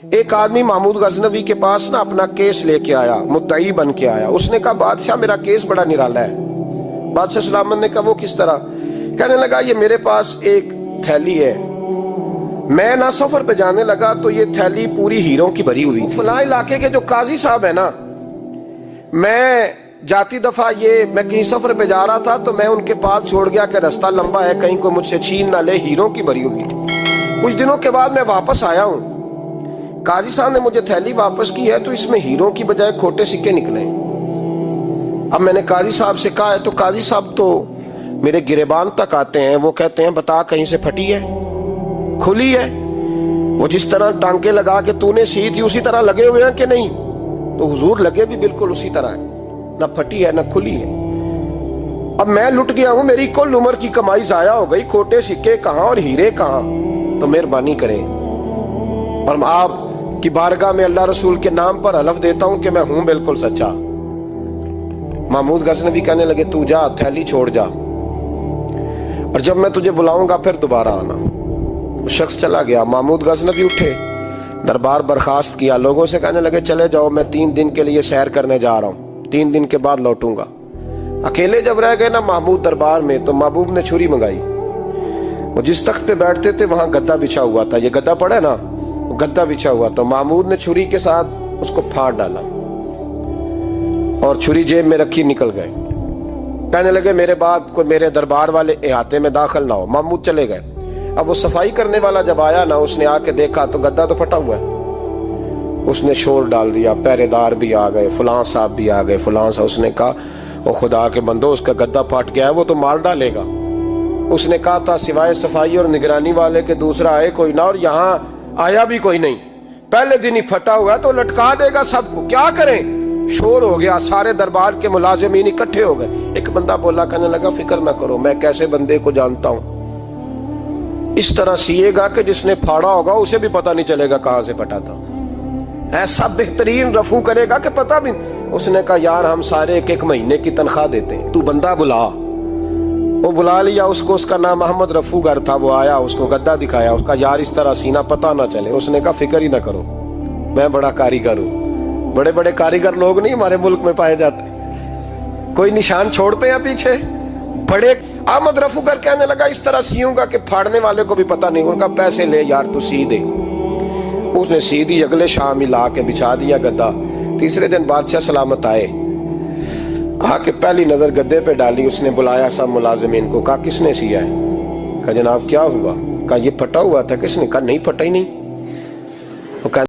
ایک آدمی محمود غزنوی کے پاس نا اپنا کیس لے کے آیا، مدعی بن کے آیا. اس نے کہا بادشاہ میرا کیس بڑا نرالا ہے. بادشاہ سلامت نے کہا وہ کس طرح؟ کہنے لگا یہ میرے پاس ایک تھیلی ہے، میں نہ سفر پہ جانے لگا تو یہ تھیلی پوری ہیروں کی بھری ہوئی تھی. فلاں علاقے کے جو قاضی صاحب ہے نا، میں جاتی دفعہ میں کہیں سفر پہ جا رہا تھا تو میں ان کے پاس چھوڑ گیا کہ رستہ لمبا ہے، کہیں کو مجھ سے چھین نہ لے، ہیروں کی بھری ہوئی. کچھ دنوں کے بعد میں واپس آیا ہوں، قاضی صاحب نے مجھے تھیلی واپس کی ہے تو اس میں ہیروں کی بجائے کھوٹے سکے نکلے. اب میں نے قاضی صاحب سے کہا ہے تو قاضی صاحب تو میرے گریبان تک آتے ہیں، وہ کہتے ہیں بتا کہیں سے پھٹی ہے، کھلی ہے؟ وہ جس طرح ٹانکے لگا کے تو نے سی تھی اسی طرح لگے ہوئے ہیں کہ نہیں؟ تو حضور لگے بھی بالکل اسی طرح ہے، نہ پھٹی ہے نہ کھلی ہے. اب میں لٹ گیا ہوں، میری کل عمر کی کمائی ضائع ہو گئی، کھوٹے سکے کہاں اور ہیرے کہاں؟ تو مہربانی کریں اور آپ کی بارگاہ میں اللہ رسول کے نام پر حلف دیتا ہوں کہ میں ہوں بالکل سچا. محمود غزنوی کہنے لگے تو جا، تھیلی چھوڑ جا، اور جب میں تجھے بلاؤں گا پھر دوبارہ آنا. وہ شخص چلا گیا. محمود غزنوی اٹھے، دربار برخاست کیا، لوگوں سے کہنے لگے چلے جاؤ، میں 3 دن کے لیے سیر کرنے جا رہا ہوں، 3 دن کے بعد لوٹوں گا. اکیلے جب رہ گئے نا محمود دربار میں تو محبوب نے چھری منگائی. وہ جس تخت پہ بیٹھتے تھے وہاں گدا بچھا ہوا تھا، یہ گدا پڑا ہے نا، وہ گدا بچھا ہوا تھا. محمود نے چھری کے ساتھ اس کو پھاڑ ڈالا اور چھری جیب میں رکھی نکل گئے. کہنے لگے میرے بعد کوئی میرے دربار والے احاطے میں داخل نہ ہو. محمود چلے گئے. اب وہ صفائی کرنے والا جب آیا نا، اس نے آ کے دیکھا تو گدا تو پھٹا ہوا ہے. اس نے شور ڈال دیا، پہرے دار بھی آ گئے، فلاں صاحب بھی آ گئے، فلاں صاحب. اس نے کہا وہ خدا کے بندو، اس کا گدا پھٹ گیا ہے، وہ تو مار ڈالے گا. اس نے کہا تھا سوائے صفائی اور نگرانی والے کے دوسرا آئے کوئی نہ، اور یہاں آیا بھی کوئی نہیں. پہلے دن ہی پھٹا ہوا ہے تو لٹکا دے گا سب کو، کیا کریں؟ شور ہو گیا، سارے دربار کے ملازمین اکٹھے ہو گئے. ایک بندہ بولا، کہنے لگا فکر نہ کرو، میں کیسے بندے کو جانتا ہوں، اس طرح سیے گا کہ جس نے پھاڑا ہوگا اسے بھی پتہ نہیں چلے گا کہاں سے پھٹا تھا. ایسا بہترین رفو کرے گا کہ پتہ بھی. اس نے کہا یار ہم سارے 1 مہینے کی تنخواہ دیتے ہیں، تو بندہ بلا. وہ بلا لیا اس کو، اس کا نام محمد رفو گر تھا. وہ آیا، اس کو گدا دکھایا، اس کا یار اس طرح سینہ پتہ نہ چلے. اس نے کہا فکر ہی نہ کرو، میں بڑا کاریگر ہوں. بڑے بڑے کاریگر لوگ نہیں ہمارے ملک میں پائے جاتے، کوئی نشان چھوڑتے ہیں پیچھے بڑے. احمد رفو گر کہنے لگا اس طرح سیوں گا کہ پھاڑنے والے کو بھی پتہ نہیں. ان کا پیسے لے یار تو سی دے. اس نے سی دی، اگلے شام ہی لا کے بچھا دیا گدا. تیسرے دن بادشاہ سلامت آئے، آ کے پہلی نظر گدے پہ ڈالی. اس نے بلایا سب ملازمین کو، کہا کس نے سیا ہے؟ کہا جناب کیا ہوا؟ کہا یہ پھٹا ہوا تھا. کس نے؟ کہا نہیں پھٹا ہی نہیں.